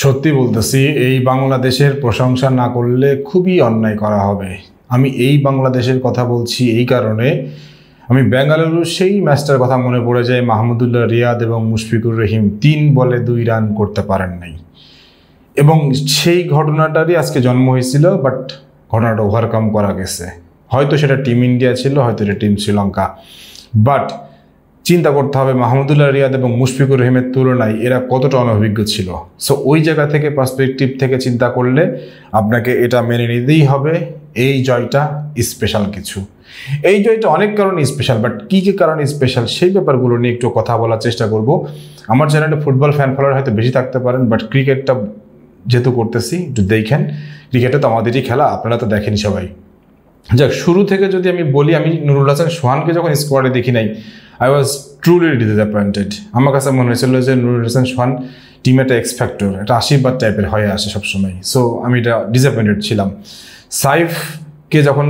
সত্যি বলতেছি, এই বাংলাদেশের প্রশংসা না করলে খুবই অন্যায় করা হবে। আমি এই বাংলাদেশের কথা বলছি এই কারণে, আমি বেঙ্গালুরুর সেই ম্যাচটার কথা মনে পড়ে যায়। মাহমুদুল্লাহ রিয়াদ এবং মুশফিকুর রহিম 3 বলে 2 রান করতে পারেন নাই, এবং সেই ঘটনাটারই আজকে জন্ম হয়েছিল। বাট ঘটনাটা ওভারকাম করা গেছে। হয়তো সেটা টিম ইন্ডিয়া ছিল, হয়তো এটা টিম শ্রীলঙ্কা। বাট চিন্তা করতে হবে মাহমুদুল্লাহ রিয়াদ এবং মুশফিকুর রহিমের তুলনায় এরা কতটা অনভিজ্ঞ ছিল। সো ওই জায়গা থেকে পার্সপেক্টিভ থেকে চিন্তা করলে আপনাকে এটা মেনে নিতেই হবে, এই জয়টা স্পেশাল কিছু। এই জয়টা অনেক কারণে স্পেশাল, বাট কী কী কারণে স্পেশাল সেই ব্যাপারগুলো নিয়ে একটু কথা বলার চেষ্টা করব। আমার চ্যানেলে ফুটবল ফ্যান ফলোয়ার হয়তো বেশি থাকতে পারেন, বাট ক্রিকেটটা যেহেতু করতেছি একটু দেখেন। ক্রিকেটটা তো আমাদেরই খেলা, আপনারা তো দেখেনি সবাই। যাক, শুরু থেকে যদি আমি বলি, আমি নুরুল হাসান সোহানকে যখন স্কোয়াডে দেখি নাই, আই ওয়াজ ট্রুলি ডিসঅ্যাপয়েন্টেড। আমার কাছে মনে হয়েছিল যে নুরুল হাসান সোহান টিমে একটা এক্সফ্যাক্টর, একটা আশীর্বাদ টাইপের হয়ে আসে সবসময়। সো আমি এটা ডিসঅ্যাপয়েন্টেড ছিলাম। সাইফকে যখন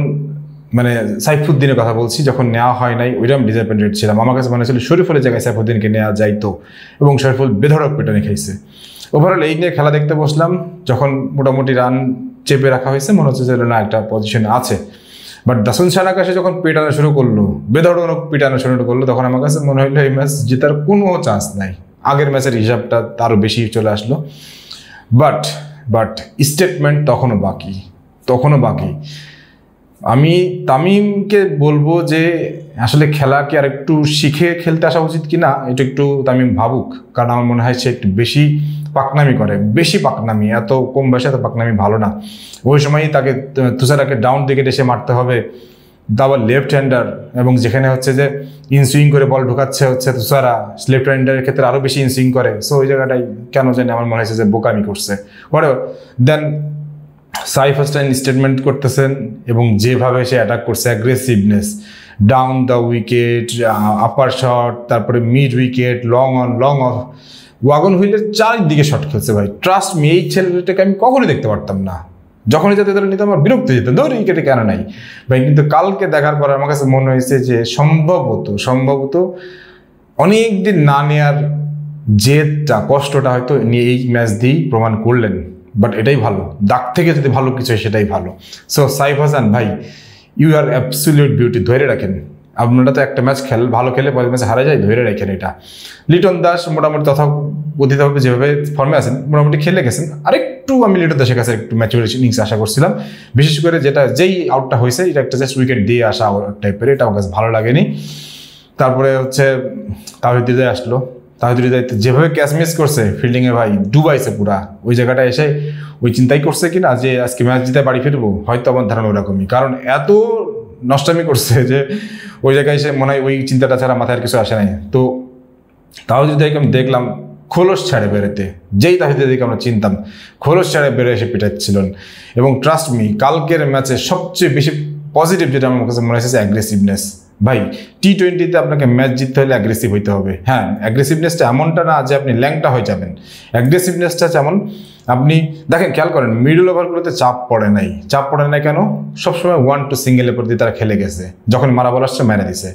সাইফুদ্দিনের কথা বলছি, যখন নেওয়া হয় নাই, ওইটা আমি ডিসঅ্যাপয়েন্টেড ছিলাম। আমার কাছে মনে হয়েছিল শরীফুলের জায়গায় সাইফুদ্দিনকে নেওয়া যাইতো, এবং শরীফুল বেধড়ক পেটানি খাইছে। ওভারঅল এই নিয়ে খেলা দেখতে বসলাম, যখন মোটামুটি রান চেপে রাখা হয়েছে, মনে হচ্ছে যে না একটা পজিশন আছে। বাট দাসুন সানাকাশে যখন পিটানো শুরু করলো, বেধড়ক পিটানো শুরু করলো, তখন আমার কাছে মনে হলো এই ম্যাচ জেতার কোনো চান্স নাই। আগের ম্যাচের হিসাবটা আরও বেশি চলে আসলো। বাট স্টেটমেন্ট তখনও বাকি। আমি তামিমকে বলবো যে আসলে খেলাকে আর একটু শিখে খেলতে আসা উচিত কিনা, এটা একটু তামিম ভাবুক। কারণ আমার মনে হয় সে একটু বেশি পাকনামি করে, এত কম বয়সে এত পাকনামি ভালো না। ওই সময়ই তাকে তুষারাকে ডাউন দিকে এসে মারতে হবে, আবার লেফট হ্যান্ডার, এবং যেখানে হচ্ছে যে ইনসুইং করে বল ঢুকাচ্ছে হচ্ছে তুষারা, লেফট হ্যান্ডারের ক্ষেত্রে আরও বেশি ইনসুইং করে। সো ওই জায়গাটাই কেন জানি আমার মনে হয়েছে যে বোকামি করছে। দেন সাইফ হাসান স্টেটমেন্ট করতেছেন, এবং যেভাবে সে অ্যাটাক করছে, aggressiveness, down the wicket, upper shot, তারপরে mid wicket, long off, wagon হুইলের চারিদিকে শট খেলছে ভাই। ট্রাস্ট মি, এই ছেলেটাকে আমি কখনোই দেখতে পারতাম না। যখনই যাতে তারা নিতে আমার বিরক্ত যেত, ধর উইকেটে কেন নাই ভাই। কিন্তু কালকে দেখার পর আমার কাছে মনে হয়েছে যে সম্ভবত অনেক দিন না নেওয়ার জেদটা, কষ্টটা হয়তো নিয়ে এই ম্যাচ দিয়েই প্রমাণ করলেন। বাট এটাই ভালো, দাগ থেকে যদি ভালো কিছু হয় সেটাই ভালো। সো সাইফ হাসান ভাই, ইউ আর অ্যাবসলিউট বিউটি, ধরে রাখেন। আপনারা তো একটা ম্যাচ ভালো খেলে পরের ম্যাচে হারা যায়, ধরে রাখেন এটা। লিটন দাস মোটামুটি তথাকথিতভাবে যেভাবে ফর্মে আছেন, মোটামুটি খেলে গেছেন। আরেকটু আমি লিটন দাসের কাছে একটু ম্যাচুরিটি ইনিংস আশা করছিলাম, বিশেষ করে যেই আউটটা হয়েছে এটা একটা জাস্ট উইকেট দিয়ে আসা টাইপের, এটা আমার কাছে ভালো লাগেনি। তারপরে হচ্ছে তাওহিদ হৃদয় আসলো, তাওহিদ হৃদয় যেভাবে ক্যাচ মিস করছে ফিল্ডিংয়ে ভাই, ডুবাইছে পুরা। ওই জায়গাটা এসে ওই চিন্তাই করছে কিনা যে আজকে ম্যাচ জিতে বাড়ি ফিরবো, হয়তো আমার ধারণা ওরকমই। কারণ এত নষ্টামি করছে যে ওই জায়গায় এসে মনে হয় ওই চিন্তাটা ছাড়া মাথায় আর কিছু আসে নাই। তো তাওহিদ হৃদয়কে আমি দেখলাম খোলস ছাড়ে বেরোতে, যেই তাওহিদ হৃদয়কে আমরা চিনতাম খোলস ছাড়ে বেরো এসে পিটাচ্ছিলেন। এবং ট্রাস্ট মি, কালকের ম্যাচে সবচেয়ে বেশি পজিটিভ যেটা আমার কাছে মনে হয়েছে অ্যাগ্রেসিভনেস। ভাই টি-20তে আপনাকে ম্যাচ জিততে হলে অ্যাগ্রেসিভ হইতে হবে। হ্যাঁ, অ্যাগ্রেসিভনেসটা এমনটা না যে আপনি ল্যাংটা হয়ে যাবেন। অ্যাগ্রেসিভনেসটা যেমন আপনি দেখেন, খেয়াল করেন মিডল ওভারগুলোতে চাপ পড়ে নাই কেন? সবসময় 1-2 সিঙ্গেলের প্রতি তারা খেলে গেছে। যখন মারা বল আসছে মেরে দিছে।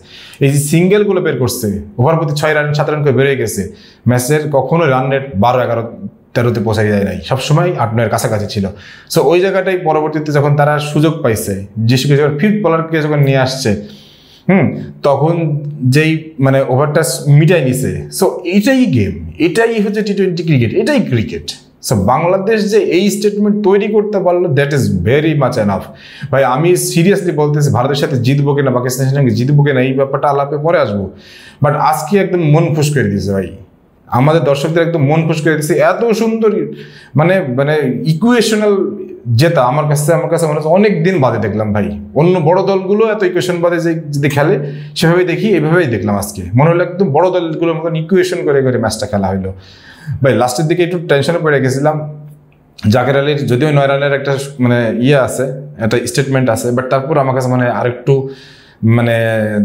এই যে সিঙ্গেলগুলো বের করছে, ওভার প্রতি 6 রান 7 রান করে বেড়ে গেছে। ম্যাচের কখনো রান রেট 12-11-13-তে পৌঁছাই যায় নাই, সবসময় 8-9-এর কাছাকাছি ছিল। সো ওই জায়গাটাই পরবর্তীতে যখন তারা সুযোগ পাইছে, যে ফিফথ বলারকে যখন নিয়ে আসছে, তখন যেই ওভারটা মিটাই নিছে। সো এটাই গেম, এটাই হচ্ছে টি-20 ক্রিকেট, এটাই ক্রিকেট। সো বাংলাদেশ যে এই স্টেটমেন্ট তৈরি করতে পারলো, that is very much enough ভাই। আমি সিরিয়াসলি বলতেছি, ভারতের সাথে জিতবো কিনা, পাকিস্তানের সঙ্গে জিতবো কিনা, এই ব্যাপারটা আলাপে পরে আসবো। বাট আজকে একদম মন খুশ করে দিয়েছে ভাই, আমাদের দর্শকদের একদম মন খুশ করে দিয়েছে। এত সুন্দর ইকুয়েশনাল জেতা আমার কাছে মনে হচ্ছে অনেক দিন বাদে দেখলাম ভাই। অন্য বড় দলগুলো এত ইকুয়েশন বাদে যদি খেলে সেভাবেই দেখি, এভাবেই দেখলাম আজকে। মনে হলো একদম বড় দলগুলোর মতন ইকুয়েশন করে ম্যাচটা খেলা হইলো ভাই। লাস্টের দিকে একটু টেনশনে পড়ে গেছিলাম। জাকের আলীর যদিও 9 রানের একটা আছে, একটা স্টেটমেন্ট আছে, বাট তারপর আমার কাছে আরেকটু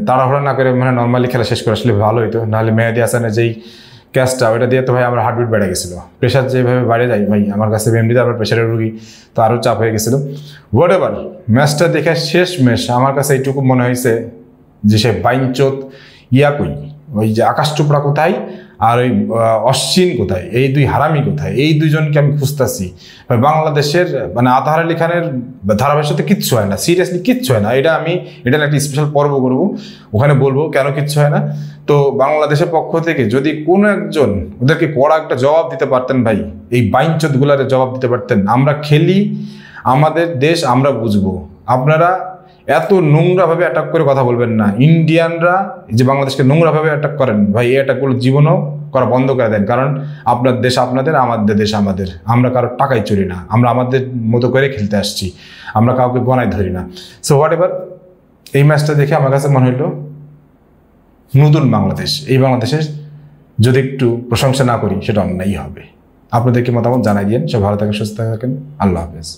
তাড়াহুড়া না করে নর্মালি খেলা শেষ করে আসলে ভালো হইতো। নাহলে মেহেদী হাসানের যেই ক্যাচটা, ওইটা দিয়ে তো ভাই আমার হার্টবিট বেড়ে গেছিলো। প্রেশার যেভাবে বাড়ে যায় ভাই, আমার কাছে এমনিতে আবার প্রেশারের রুগী, তো আরও চাপ হয়ে গেছিলো। হোয়াট এভার, ম্যাচটা দেখে শেষ ম্যাচ আমার কাছে এইটুকু মনে হয়েছে যে সে বাইনচোত কই, ওই যে আকাশ চোপড়া কোথায় আর ওই অশ্বিন কোথায়, এই দুই হারামি কোথায়, এই দুইজনকে আমি খুঁজতেছি। বাংলাদেশের মানে আতহার আলী খানের ধারাবাহিকতে কিচ্ছু হয় না, সিরিয়াসলি কিচ্ছু হয় না। এটা একটা স্পেশাল পর্ব করব, ওখানে বলবো কেন কিচ্ছু হয় না। তো বাংলাদেশের পক্ষ থেকে যদি কোনো একজন ওদেরকে কড়া একটা জবাব দিতে পারতেন ভাই, এই বাইঞ্চোদগুলার জবাব দিতে পারতেন, আমরা খেলি আমাদের দেশ, আমরা বুঝবো। আপনারা এত নোংরাভাবে অ্যাটাক করে কথা বলবেন না। ইন্ডিয়ানরা যে বাংলাদেশকে নোংরাভাবে অ্যাটাক করেন ভাই, এই অ্যাটাকগুলো জীবনও করা বন্ধ করে দেন। কারণ আপনার দেশ আপনাদের, আমাদের দেশ আমাদের। আমরা কারোর টাকায় চলি না, আমরা আমাদের মতো করে খেলতে আসছি, আমরা কাউকে গনায় ধরি না। সো হোয়াট এভার, এই ম্যাচটা দেখে আমার কাছে মনে হলো নতুন বাংলাদেশ, এই বাংলাদেশের যদি একটু প্রশংসা না করি সেটা অন্যায় হবে। আপনাদেরকে মতামত জানাই দিন। সব ভালো থাকেন, সুস্থ থাকেন। আল্লাহ হাফেজ।